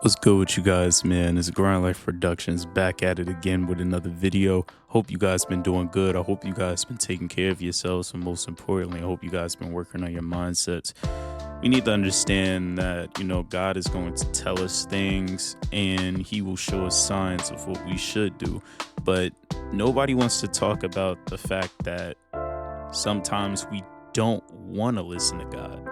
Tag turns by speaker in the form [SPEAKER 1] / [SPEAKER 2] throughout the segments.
[SPEAKER 1] What's good with you guys, man? It's Grind Life Productions back at it again with another video. Hope you guys been doing good. I hope you guys been taking care of yourselves, and most importantly, I hope you guys been working on your mindsets. We need to understand that, God is going to tell us things and he will show us signs of what we should do. But nobody wants to talk about the fact that sometimes we don't want to listen to God.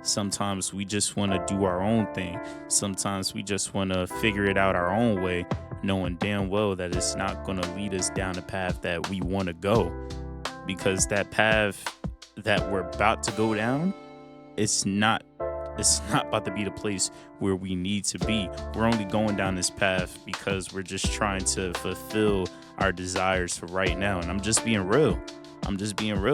[SPEAKER 1] Sometimes we just want to do our own thing. Sometimes we just want to figure it out our own way, knowing damn well that it's not going to lead us down the path that we want to go. Because that path that we're about to go down, it's not about to be the place where we need to be. We're only going down this path because we're just trying to fulfill our desires for right now. And I'm just being real.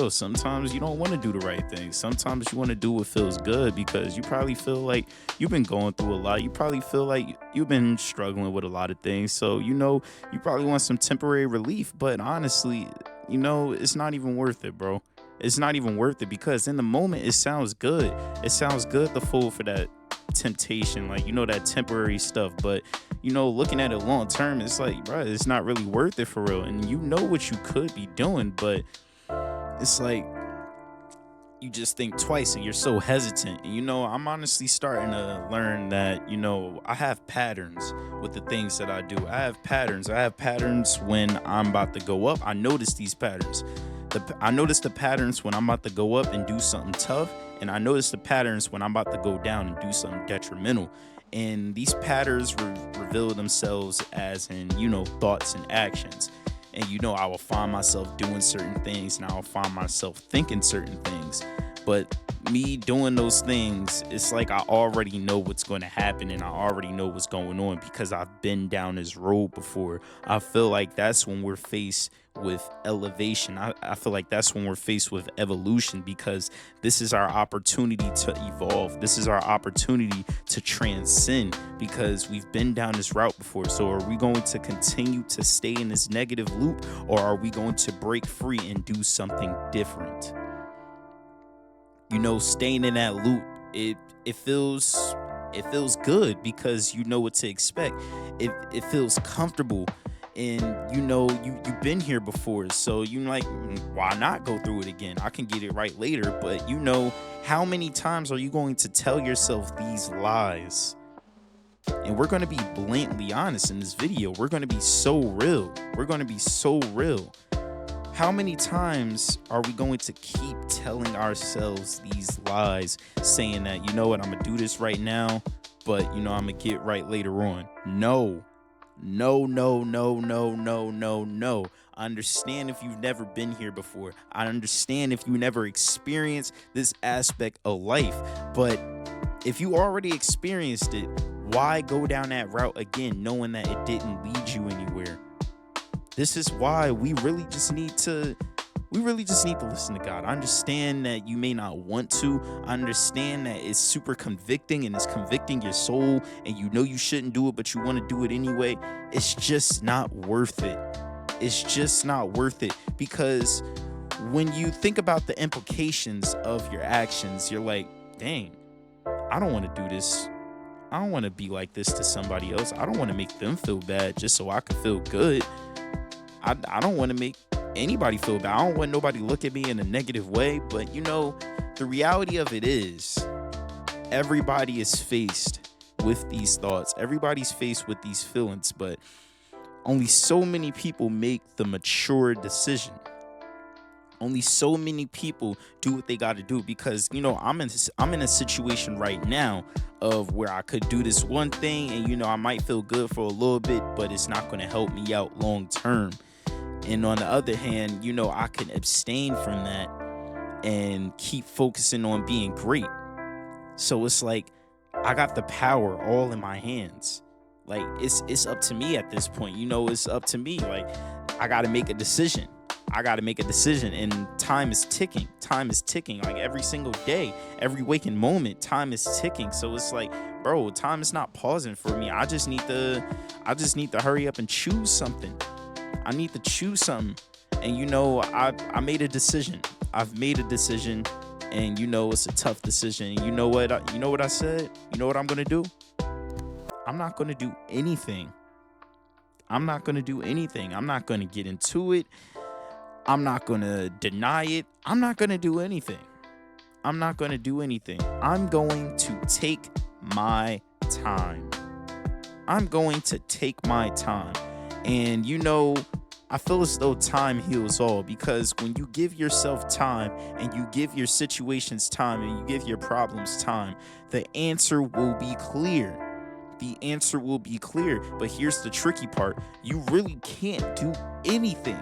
[SPEAKER 1] Sometimes you don't want to do the right thing. Sometimes you want to do what feels good because you probably feel like you've been going through a lot. You probably feel like you've been struggling with a lot of things. So, you probably want some temporary relief. But honestly, it's not even worth it, bro. It's not even worth it because in the moment, it sounds good. It sounds good to fall for that temptation, that temporary stuff. But, looking at it long term, it's like, bro, it's not really worth it for real. And you know what you could be doing, but it's like you just think twice and you're so hesitant. And, I'm honestly starting to learn that, I have patterns with the things that I do. I have patterns when I'm about to go up. I notice these patterns. I notice the patterns when I'm about to go up and do something tough. And I notice the patterns when I'm about to go down and do something detrimental. And these patterns reveal themselves as in, thoughts and actions. And, I will find myself doing certain things and I will find myself thinking certain things. But me doing those things, it's like I already know what's going to happen and I already know what's going on because I've been down this road before. I feel like that's when we're faced with elevation. I feel like that's when we're faced with evolution because this is our opportunity to evolve. This is our opportunity to transcend because we've been down this route before. So are we going to continue to stay in this negative loop or are we going to break free and do something different? Staying in that loop, it feels good because you know what to expect. It feels comfortable. And you've been here before, so you're like, why not go through it again? I can get it right later. But how many times are you going to tell yourself these lies? And we're going to be blatantly honest in this video. We're going to be so real. How many times are we going to keep telling ourselves these lies, saying that, I'm going to do this right now, but, I'm going to get right later on? No. I understand if you've never been here before. I understand if you never experienced this aspect of life. But if you already experienced it, why go down that route again, knowing that it didn't lead you anywhere? This is why we really just need to listen to God. I understand that you may not want to. I understand that it's super convicting and it's convicting your soul and you shouldn't do it, but you want to do it anyway. It's just not worth it. Because when you think about the implications of your actions, you're like, dang, I don't want to do this. I don't want to be like this to somebody else. I don't want to make them feel bad just so I can feel good. I don't want to make anybody feel bad. I don't want nobody to look at me in a negative way. But, the reality of it is everybody is faced with these thoughts. Everybody's faced with these feelings. But only so many people make the mature decision. Only so many people do what they got to do because, I'm in a situation right now of where I could do this one thing and, I might feel good for a little bit, but it's not going to help me out long term. And on the other hand, I can abstain from that and keep focusing on being great. So it's like I got the power all in my hands. Like it's up to me at this point. It's up to me. Like I got to make a decision. And time is ticking. Like every single day, every waking moment, time is ticking. So it's like, bro, time is not pausing for me. I just need to hurry up and choose something. I need to choose something. And I made a decision. I've made a decision and it's a tough decision. You know what I said? You know what I'm going to do? I'm not going to do anything. I'm not going to do anything. I'm not going to get into it. I'm not going to deny it. I'm not going to do anything. I'm not going to do anything. I'm going to take my time. I'm going to take my time. And I feel as though time heals all, because when you give yourself time and you give your situations time and you give your problems time, the answer will be clear. The answer will be clear. But here's the tricky part. You really can't do anything.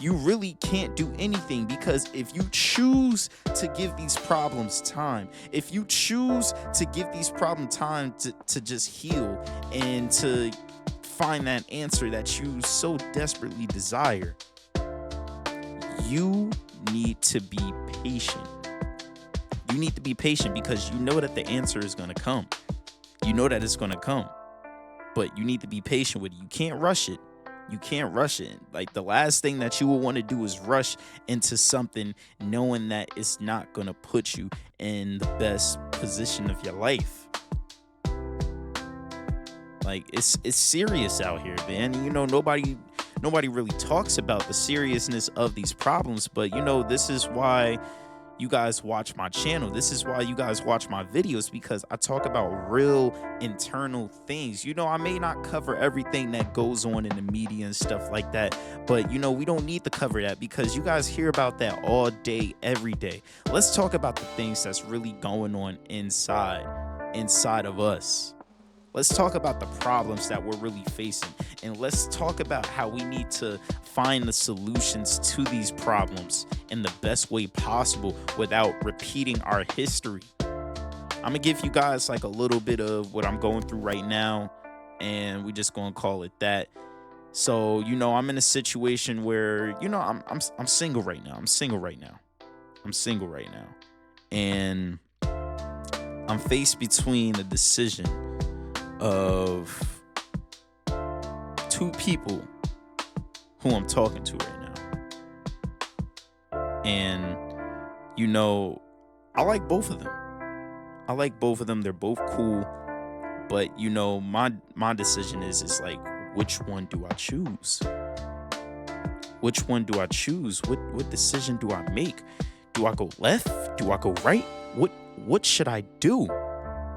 [SPEAKER 1] You really can't do anything, because if you choose to give these problems time, if you choose to give these problems time to just heal and to find that answer that you so desperately desire, you need to be patient. You need to be patient, because you know that the answer is going to come. You know that it's going to come, but you need to be patient with it. You can't rush it. You can't rush it. Like, the last thing that you will want to do is rush into something knowing that it's not going to put you in the best position of your life. Like, it's serious out here, man. Nobody really talks about the seriousness of these problems, but this is why you guys watch my channel. This is why you guys watch my videos, because I talk about real internal things. I may not cover everything that goes on in the media and stuff like that, but we don't need to cover that, because you guys hear about that all day, every day. Let's talk about the things that's really going on inside of us. Let's talk about the problems that we're really facing, and let's talk about how we need to find the solutions to these problems in the best way possible without repeating our history. I'm gonna give you guys like a little bit of what I'm going through right now, and we're just gonna call it that. So, I'm in a situation where, I'm single right now. I'm single right now. And I'm faced between a decision of two people who I'm talking to right now. And, I like both of them. They're both cool. But, my decision is like, which one do I choose? What decision do I make? Do I go left? Do I go right? What should I do?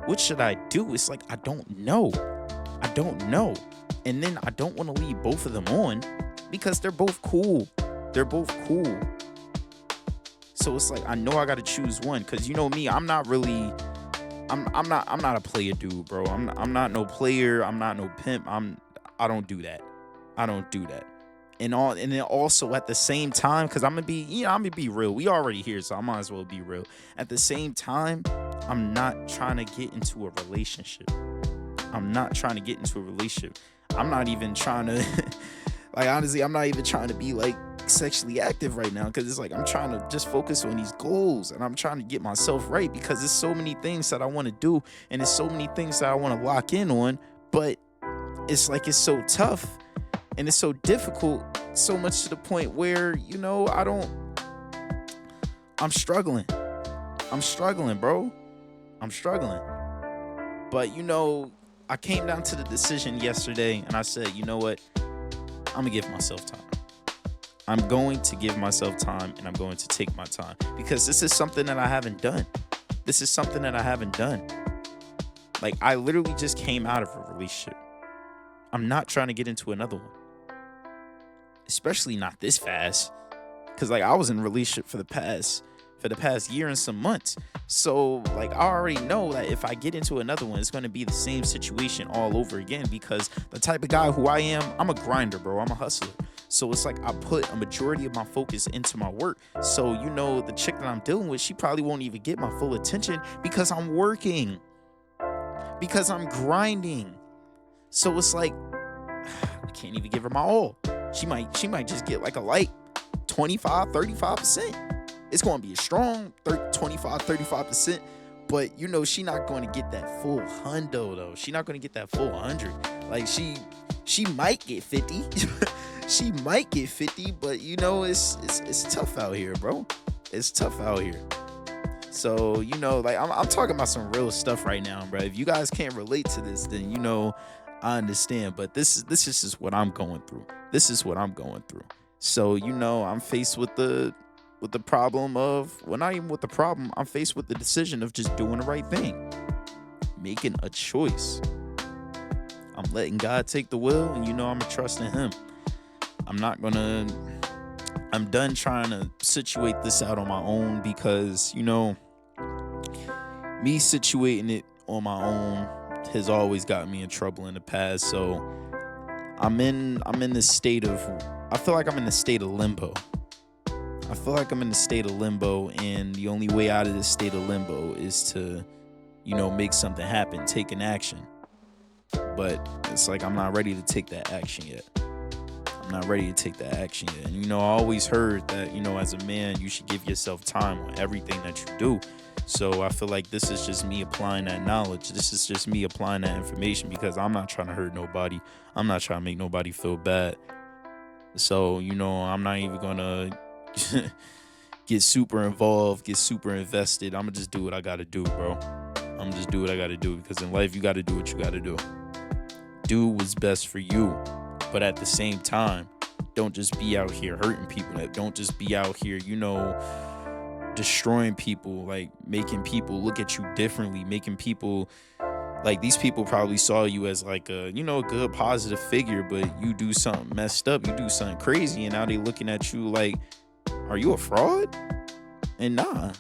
[SPEAKER 1] It's like, I don't know. And then I don't want to leave both of them on, because they're both cool. So it's like, I know I got to choose one, because me, I'm not a player dude, bro. I'm not no player. I'm not no pimp. I don't do that. And then also at the same time, because I'm gonna be real. We already here, so I might as well be real. At the same time, I'm not trying to get into a relationship. I'm not even trying to, like, honestly, I'm not even trying to be like sexually active right now, because it's like, I'm trying to just focus on these goals, and I'm trying to get myself right, because there's so many things that I want to do, and there's so many things that I want to lock in on, but it's like, it's so tough and it's so difficult, so much to the point where, I'm struggling, bro. But, I came down to the decision yesterday, and I said, you know what? I'm gonna give myself time. I'm going to give myself time, and I'm going to take my time, because this is something that I haven't done. Like, I literally just came out of a relationship. I'm not trying to get into another one, especially not this fast, because like, I was in a relationship for the past year and some months. So like, I already know that if I get into another one, it's going to be the same situation all over again, because the type of guy who I am, I'm a grinder, bro. I'm a hustler. So it's like, I put a majority of my focus into my work. So, the chick that I'm dealing with, she probably won't even get my full attention, because I'm working, because I'm grinding. So it's like, I can't even give her my all. She might just get like a light 25-35%. It's going to be a strong 25-35%, but she not going to get that full hundo though. She not going to get that full 100. Like, she might get 50. She might get 50, but it's tough out here, bro. It's tough out here.
[SPEAKER 2] So, like I'm talking about some real stuff right now, bro. If you guys can't relate to this, then I understand. But this is just what I'm going through. This is what I'm going through. So, I'm faced with the problem of, well, not even with the problem, I'm faced with the decision of just doing the right thing, making a choice. I'm letting God take the wheel, and I'm gonna trust in Him. I'm done trying to situate this out on my own, because me situating it on my own has always gotten me in trouble in the past. So I'm in this state of, I feel like I'm in a state of limbo. And the only way out of this state of limbo is to, make something happen, take an action. But it's like I'm not ready to take that action yet. And, I always heard that, as a man, you should give yourself time on everything that you do. So I feel like this is just me applying that knowledge. This is just me applying that information, because I'm not trying to hurt nobody. I'm not trying to make nobody feel bad. So, I'm not even going to get super involved, get super invested. I'm going to just do what I got to do, bro. Because in life, you got to do what you got to do. Do what's best for you. But at the same time, don't just be out here hurting people. Don't just be out here, destroying people, like making people look at you differently, making people, like, these people probably saw you as like a, a good positive figure, but you do something messed up, you do something crazy, and now they looking at you like, are you a fraud? And nah.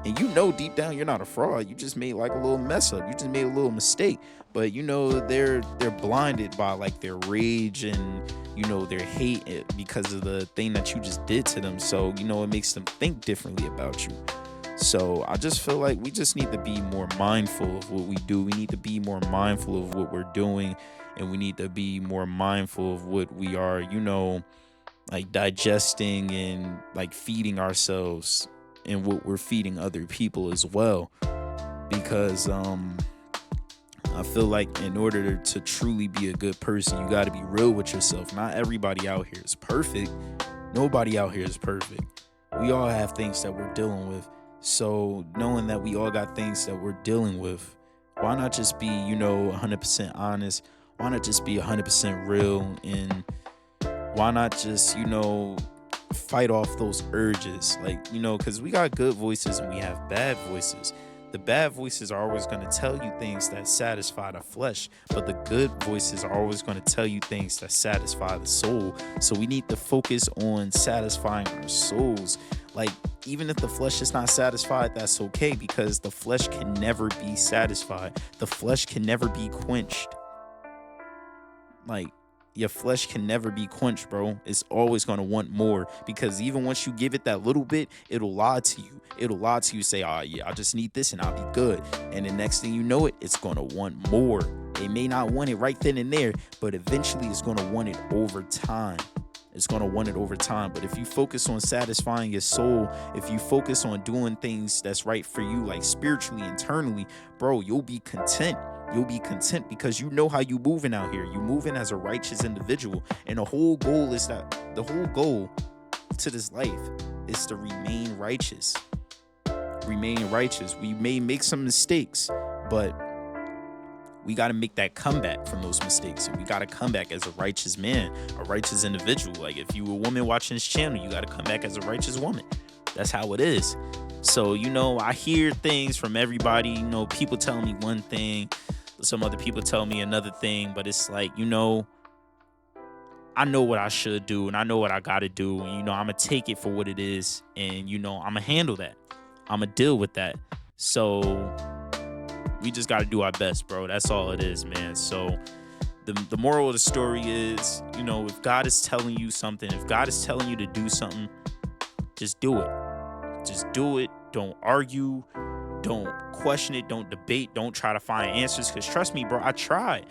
[SPEAKER 2] And deep down you're not a fraud. You just made like a little mess up. You just made a little mistake. But they're blinded by like their rage and their hate because of the thing that you just did to them. So it makes them think differently about you. So I just feel like we just need to be more mindful of what we do. We need to be more mindful of what we're doing, and we need to be more mindful of what we are, like digesting and like feeding ourselves, and what we're feeding other people as well. Because I feel like in order to truly be a good person, you got to be real with yourself. Not everybody out here is perfect. Nobody out here is perfect. We all have things that we're dealing with. So knowing that we all got things that we're dealing with, why not just be, 100% honest? Why not just be 100% real? And why not just, fight off those urges? Like, because we got good voices and we have bad voices. The bad voices are always going to tell you things that satisfy the flesh, but the good voices are always going to tell you things that satisfy the soul. So we need to focus on satisfying our souls. Like, even if the flesh is not satisfied, that's okay, because the flesh can never be satisfied. The flesh can never be quenched. Like, your flesh can never be quenched, bro. It's always going to want more, because even once you give it that little bit, it'll lie to you. Say, yeah, I just need this and I'll be good. And the next thing you know it's going to want more. It may not want it right then and there, but eventually it's going to want it over time. But if you focus on satisfying your soul, if you focus on doing things that's right for you, like spiritually, internally, bro, you'll be content. Because you know how you moving out here. You moving as a righteous individual. And the whole goal to this life is to remain righteous. We may make some mistakes, but we got to make that comeback from those mistakes. And we got to come back as a righteous man, a righteous individual. Like, if you a woman watching this channel, you got to come back as a righteous woman. That's how it is. So, I hear things from everybody. People telling me one thing, some other people tell me another thing, but it's like, I know what I should do, and I know what I got to do. And, I'm going to take it for what it is. And, I'm going to handle that. I'm going to deal with that. So we just got to do our best, bro. That's all it is, man. So the moral of the story is, if God is telling you something, if God is telling you to do something, just do it. Just do it. Don't argue. Don't question it. Don't debate. Don't try to find answers. Because trust me, bro, I tried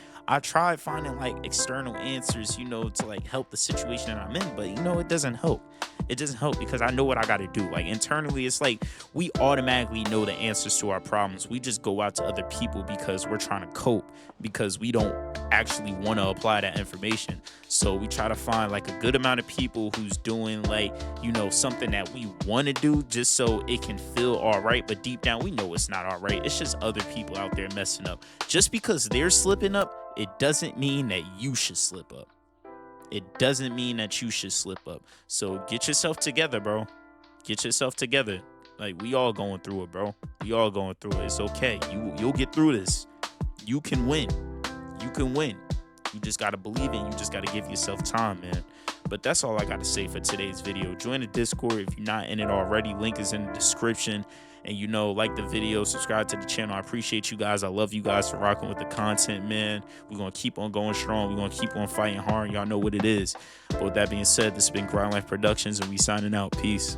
[SPEAKER 2] finding like external answers, to like help the situation that I'm in. But, it doesn't help. It doesn't help, because I know what I got to do. Like, internally, it's like we automatically know the answers to our problems. We just go out to other people because we're trying to cope, because we don't actually want to apply that information. So we try to find like a good amount of people who's doing like, you know, something that we want to do just so it can feel all right. But deep down, we know it's not all right. It's just other people out there messing up. Just because they're slipping up, it doesn't mean that you should slip up. It doesn't mean that you should slip up. So get yourself together, bro. Get yourself together. Like, we all going through it, bro. We all going through it. It's okay. You'll get through this. You can win. You can win. You just got to believe it. You just got to give yourself time, man. But that's all I got to say for today's video. Join the Discord if you're not in it already. Link is in the description. And, you know, like the video, subscribe to the channel. I appreciate you guys. I love you guys for rocking with the content, man. We're going to keep on going strong. We're going to keep on fighting hard. Y'all know what it is. But with that being said, this has been Grind Life Productions, and we signing out. Peace.